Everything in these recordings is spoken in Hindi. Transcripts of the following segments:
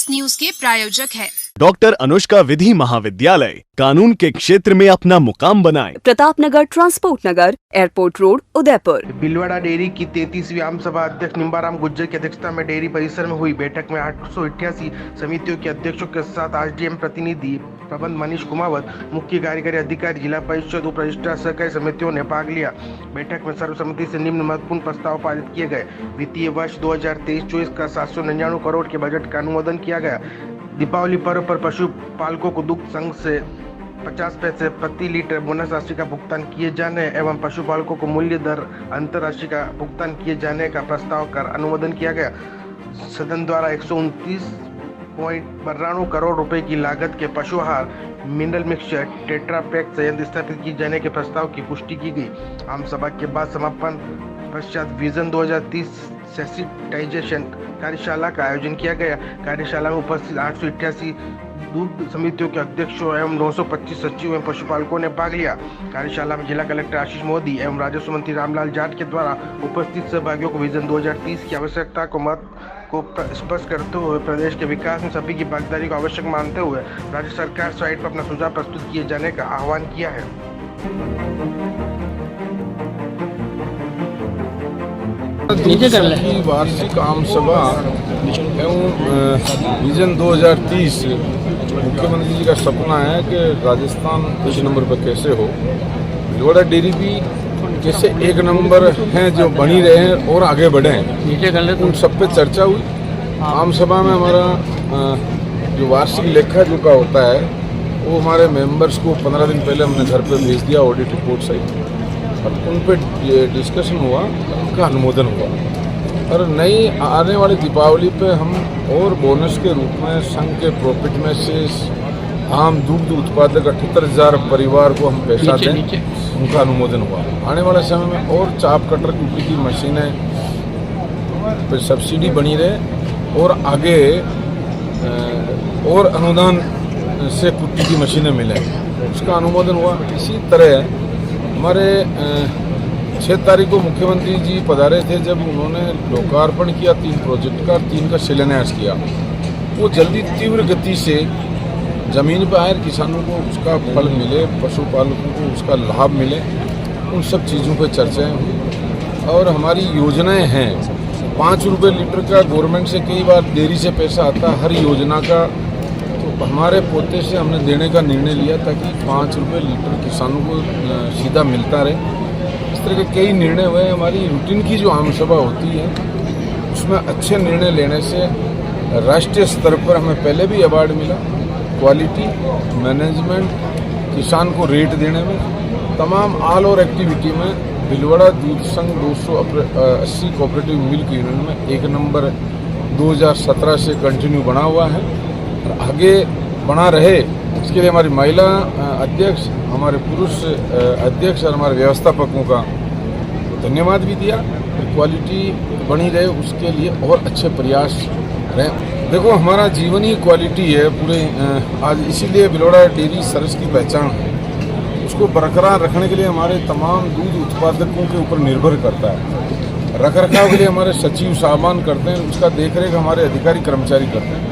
इस न्यूज के प्रायोजक है डॉक्टर अनुष्का विधि महाविद्यालय, कानून के क्षेत्र में अपना मुकाम बनाएं। Pratapnagar, transport Nagar, airport road, Udaipur. Bhilwara dairy की 33वीं आम सभा अध्यक्ष निम्बाराम गुज्जर की अध्यक्षता में डेयरी परिसर में हुई बैठक में 888 समितियों के अध्यक्षों के साथ आरडीएम प्रतिनिधि, प्रबंध मनीष कुमावत, मुख्य कार्यकारी अधिकारी, जिला परिषद, उप रजिस्ट्रार, सहकारी समितियों ने भाग लिया। बैठक में सर्वसम्मति से निम्न महत्वपूर्ण प्रस्ताव पारित किए गए। वित्तीय वर्ष 2023-24 का 799 करोड़ के बजट का अनुमोदन किया गया। दीपावली पर्व पर पशुपालकों को दुग्ध संघ से 50 पैसे प्रति लीटर बोनस राशि का भुगतान किए जाने एवं पशुपालकों को मूल्य दर अंतर राशि का भुगतान किए जाने का प्रस्ताव कर अनुमोदन किया गया। सदन द्वारा 129.92 करोड़ रुपए की लागत के पशु आहार मिनरल मिक्सचर टेट्रा पैक संयंत्र स्थापित किए जाने के प्रस्ताव की पुष्टि की गई। आम सभा के बाद समापन पश्चात विजन 2030 सेंसिटाइजेशन कार्यशाला का आयोजन किया गया। कार्यशाला में उपस्थित 888 दूध समितियों के अध्यक्षों एवं 925 सचिव एवं पशुपालकों ने भाग लिया। कार्यशाला में जिला कलेक्टर आशीष मोदी एवं राजस्व मंत्री रामलाल जाट के द्वारा उपस्थित सहभागियों को विजन 2030 की आवश्यकता को स्पष्ट करते हुए प्रदेश के विकास में सभी की भागीदारी को आवश्यक मानते हुए राज्य सरकार साइट पर अपना सुझाव प्रस्तुत किए जाने का आह्वान किया है। की वार्षिक आम सभा एवं विजन 2030 मुख्यमंत्री जी का सपना है कि राजस्थान इस नंबर पर कैसे हो। भीलवाड़ा डेयरी भी कैसे एक नंबर हैं जो बनी रहे हैं और आगे बढ़े, उन सब पे चर्चा हुई। आम सभा में हमारा जो वार्षिक लेखा जोखा होता है वो हमारे मेंबर्स को 15 दिन पहले हमने घर पे भेज दिया ऑडिट रिपोर्ट सहित, और उन पर डिस्कशन हुआ, उनका अनुमोदन हुआ। और नई आने वाली दीपावली पे हम और बोनस के रूप में संघ के प्रॉफिट में से आम दुग्ध उत्पादक 78,000 परिवार को हम पैसा दें, उनका अनुमोदन हुआ। आने वाले समय में और चाप कटर कुट्टी की मशीनें पर सब्सिडी बनी रहे और आगे और अनुदान से कुट्टी की मशीनें मिलें, उसका अनुमोदन हुआ। इसी तरह हमारे 6 तारीख को मुख्यमंत्री जी पधारे थे, जब उन्होंने लोकार्पण किया 3 प्रोजेक्ट का, 3 का शिलान्यास किया। वो जल्दी तीव्र गति से ज़मीन पर आए, किसानों को उसका फल मिले, पशुपालकों को उसका लाभ मिले, उन सब चीज़ों पर चर्चाएं हुई। और हमारी योजनाएं हैं, 5 रुपये लीटर का गवर्नमेंट से कई बार देरी से पैसा आता, हर योजना का तो हमारे पोते से हमने देने का निर्णय लिया ताकि 5 रुपये लीटर किसानों को सीधा मिलता रहे। इस तरह के कई निर्णय हुए। हमारी रूटीन की जो आम सभा होती है उसमें अच्छे निर्णय लेने से राष्ट्रीय स्तर पर हमें पहले भी अवार्ड मिला, क्वालिटी मैनेजमेंट, किसान को रेट देने में, तमाम ऑल ओवर एक्टिविटी में भीलवाड़ा दूध संघ 280 कोऑपरेटिव मिल्क यूनियन में 1 नंबर 2017 से कंटिन्यू बना हुआ है और आगे बना रहे। इसके लिए हमारी महिला अध्यक्ष, हमारे पुरुष अध्यक्ष और हमारे व्यवस्थापकों का धन्यवाद भी दिया। क्वालिटी बनी रहे उसके लिए और अच्छे प्रयास रहे। देखो, हमारा जीवन ही क्वालिटी है पूरे। आज इसीलिए भीलवाड़ा डेयरी सरस की पहचान है। उसको बरकरार रखने के लिए हमारे तमाम दूध उत्पादकों के ऊपर निर्भर करता है। रख रखाव के लिए हमारे सचिव साहबान करते हैं, उसका देखरेख हमारे अधिकारी कर्मचारी करते हैं।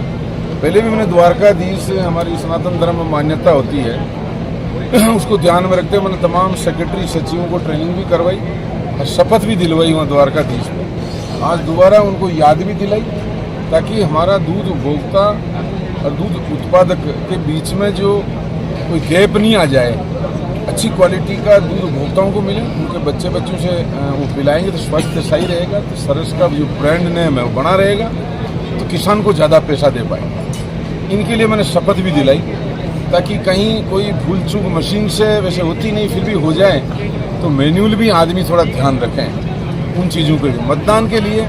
पहले भी मैंने द्वारकाधीश से हमारी सनातन धर्म में मान्यता होती है, उसको ध्यान में रखते हुए मैंने तमाम सेक्रेटरी सचिवों को ट्रेनिंग भी करवाई और शपथ भी दिलवाई वहाँ द्वारकाधीश में। आज दोबारा उनको याद भी दिलाई ताकि हमारा दूध उपभोक्ता और दूध उत्पादक के बीच में जो कोई गैप नहीं आ जाए। अच्छी क्वालिटी का दूध उपभोक्ताओं को मिले, उनके बच्चों से वो पिलाएंगे तो स्वास्थ्य सही रहेगा, तो सरस का जो ब्रांड नेम है वो बना रहेगा, तो किसान को ज़्यादा पैसा दे पाए। इनके लिए मैंने शपथ भी दिलाई ताकि कहीं कोई भूल चूक मशीन से वैसे होती नहीं, फिर भी हो जाए तो मैन्युअल भी आदमी थोड़ा ध्यान रखें उन चीज़ों के लिए। मतदान के लिए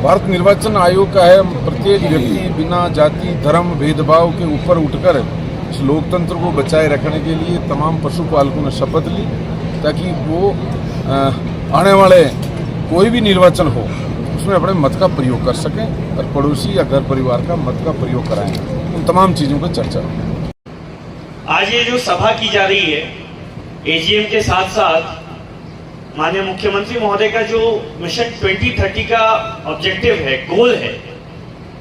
भारत निर्वाचन आयोग का है, प्रत्येक व्यक्ति बिना जाति धर्म भेदभाव के ऊपर उठकर इस लोकतंत्र को बचाए रखने के लिए तमाम पशुपालकों ने शपथ ली ताकि वो आने वाले कोई भी निर्वाचन हो उसमें अपने मत का प्रयोग कर सकें और पड़ोसी या घर परिवार का मत का प्रयोग कराएं। उन तमाम चीज़ों पर चर्चा। आज ये जो सभा की जा रही है एजीएम के साथ साथ माननीय मुख्यमंत्री महोदय का जो मिशन 2030 का ऑब्जेक्टिव है, गोल है,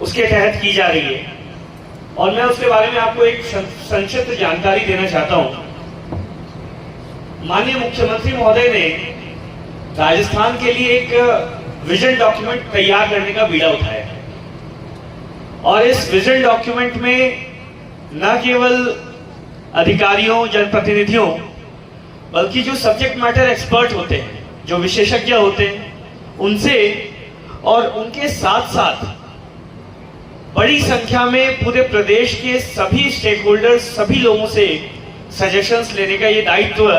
उसके तहत की जा रही है। और मैं उसके बारे में आपको एक संक्षिप्त जानकारी देना चाहता हूं। माननीय मुख्यमंत्री महोदय ने राजस्थान के लिए एक विजन डॉक्यूमेंट तैयार करने का बीड़ा उठाया है और इस विजन डॉक्यूमेंट में न केवल अधिकारियों, जनप्रतिनिधियों, बल्कि जो सब्जेक्ट मैटर एक्सपर्ट होते हैं, जो विशेषज्ञ होते हैं, उनसे और उनके साथ साथ बड़ी संख्या में पूरे प्रदेश के सभी स्टेक होल्डर्स, सभी लोगों से सजेशंस लेने का ये दायित्व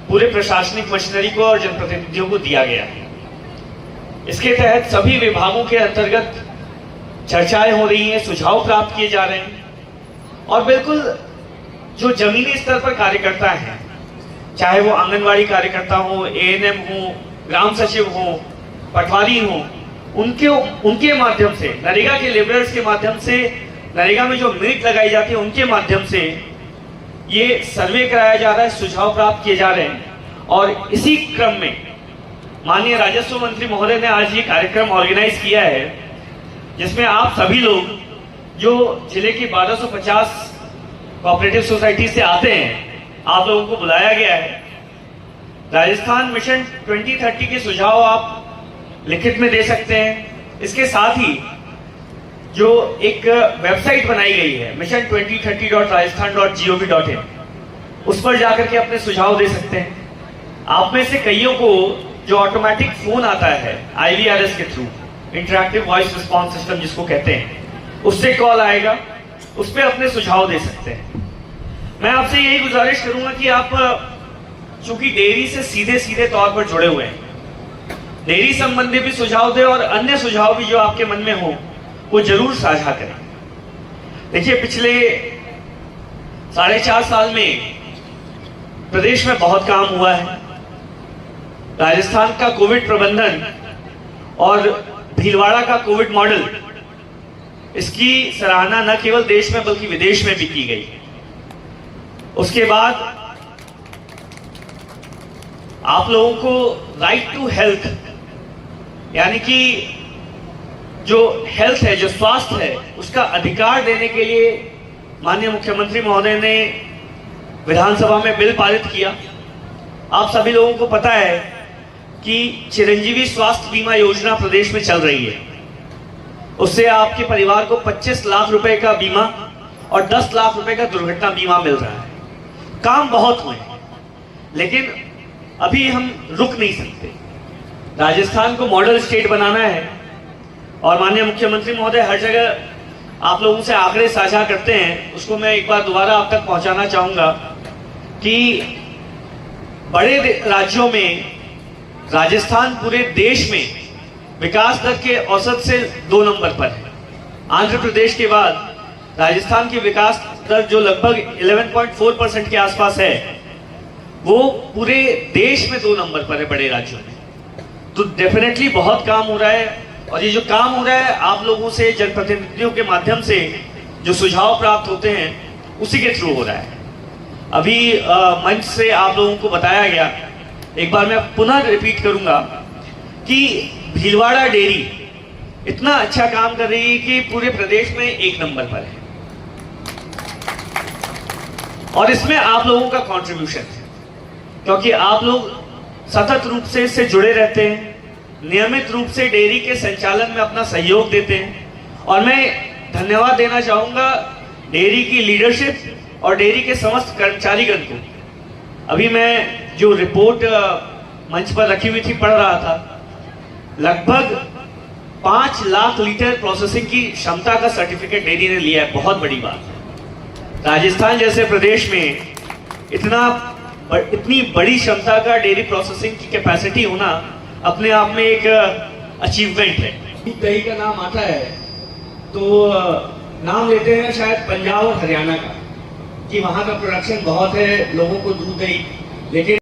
पूरे प्रशासनिक मशीनरी को और जनप्रतिनिधियों को दिया गया है। इसके तहत सभी विभागों के अंतर्गत चर्चाएं हो रही हैं, सुझाव प्राप्त किए जा रहे हैं और बिल्कुल जो जमीनी स्तर पर कार्यकर्ता हैं, चाहे वो आंगनवाड़ी कार्यकर्ता हो, एएनएम हो, ग्राम सचिव हो, पटवारी हो, उनके माध्यम से, नरेगा के लेबरर्स के माध्यम से, नरेगा में जो मिनट लगाई जाती है उनके माध्यम से ये सर्वे कराया जा रहा है, सुझाव प्राप्त किए जा रहे हैं। और इसी क्रम में माननीय राजस्व मंत्री महोदय ने आज ये कार्यक्रम ऑर्गेनाइज किया है, जिसमें आप सभी लोग जो जिले की 1250 कोऑपरेटिव सोसाइटी से आते हैं, आप लोगों को बुलाया गया है। राजस्थान मिशन 2030 के सुझाव आप लिखित में दे सकते हैं। इसके साथ ही जो एक वेबसाइट बनाई गई है mission2030.rajasthan.gov.in, उस पर जाकर के अपने सुझाव दे सकते हैं। आप में से कईयों को जो ऑटोमेटिक फोन आता है IVRS के through, interactive voice response system जिसको कहते हैं, उससे कॉल आएगा, उस पर अपने सुझाव दे सकते हैं। मैं आपसे यही गुजारिश करूंगा कि आप चूंकि डेयरी से सीधे सीधे तौर पर जुड़े हुए हैं, डेयरी संबंधी भी सुझाव दें और अन्य सुझाव भी जो आपके मन में हो वो जरूर साझा करें। देखिए, पिछले 4.5 साल में प्रदेश में बहुत काम हुआ है। राजस्थान का कोविड प्रबंधन और भीलवाड़ा का कोविड मॉडल, इसकी सराहना न केवल देश में बल्कि विदेश में भी की गई। उसके बाद आप लोगों को राइट टू हेल्थ, यानी कि जो हेल्थ है, जो स्वास्थ्य है, उसका अधिकार देने के लिए माननीय मुख्यमंत्री महोदय ने विधानसभा में बिल पारित किया। आप सभी लोगों को पता है कि चिरंजीवी स्वास्थ्य बीमा योजना प्रदेश में चल रही है। उससे आपके परिवार को 25 लाख रुपए का बीमा और 10 लाख रुपए का दुर्घटना बीमा मिल रहा है। काम बहुत हुए हैं, लेकिन अभी हम रुक नहीं सकते। राजस्थान को मॉडल स्टेट बनाना है और माननीय मुख्यमंत्री महोदय हर जगह आप लोगों से आंकड़े साझा करते हैं, उसको मैं एक बार दोबारा आप तक पहुंचाना चाहूंगा कि बड़े राज्यों में राजस्थान पूरे देश में विकास दर के औसत से 2 नंबर पर है। आंध्र प्रदेश के बाद राजस्थान की विकास दर जो लगभग 11.4% के आसपास है, वो पूरे देश में 2 नंबर पर है बड़े राज्यों में। तो डेफिनेटली बहुत काम हो रहा है और ये जो काम हो रहा है आप लोगों से, जनप्रतिनिधियों के माध्यम से जो सुझाव प्राप्त होते हैं उसी के थ्रू हो रहा है। अभी मंच से आप लोगों को बताया गया, एक बार मैं पुनः रिपीट करूंगा कि भीलवाड़ा डेयरी इतना अच्छा काम कर रही है कि पूरे प्रदेश में 1 नंबर पर है और इसमें आप लोगों का कंट्रीब्यूशन है, क्योंकि आप लोग सतत रूप से इससे जुड़े रहते हैं, नियमित रूप से डेयरी के संचालन में अपना सहयोग देते हैं। और मैं धन्यवाद देना चाहूंगा डेयरी की लीडरशिप और डेयरी के समस्त कर्मचारीगण को। अभी मैं जो रिपोर्ट मंच पर रखी हुई थी पढ़ रहा था, लगभग 5 लाख लीटर प्रोसेसिंग की क्षमता का सर्टिफिकेट डेयरी ने लिया है। बहुत बड़ी बात है। राजस्थान जैसे प्रदेश में इतनी बड़ी क्षमता का डेयरी प्रोसेसिंग की कैपेसिटी होना अपने आप में एक अचीवमेंट है। दही का नाम आता है तो नाम लेते हैं शायद पंजाब और हरियाणा का, कि वहाँ का प्रोडक्शन बहुत है, लोगों को दूध दही, लेकिन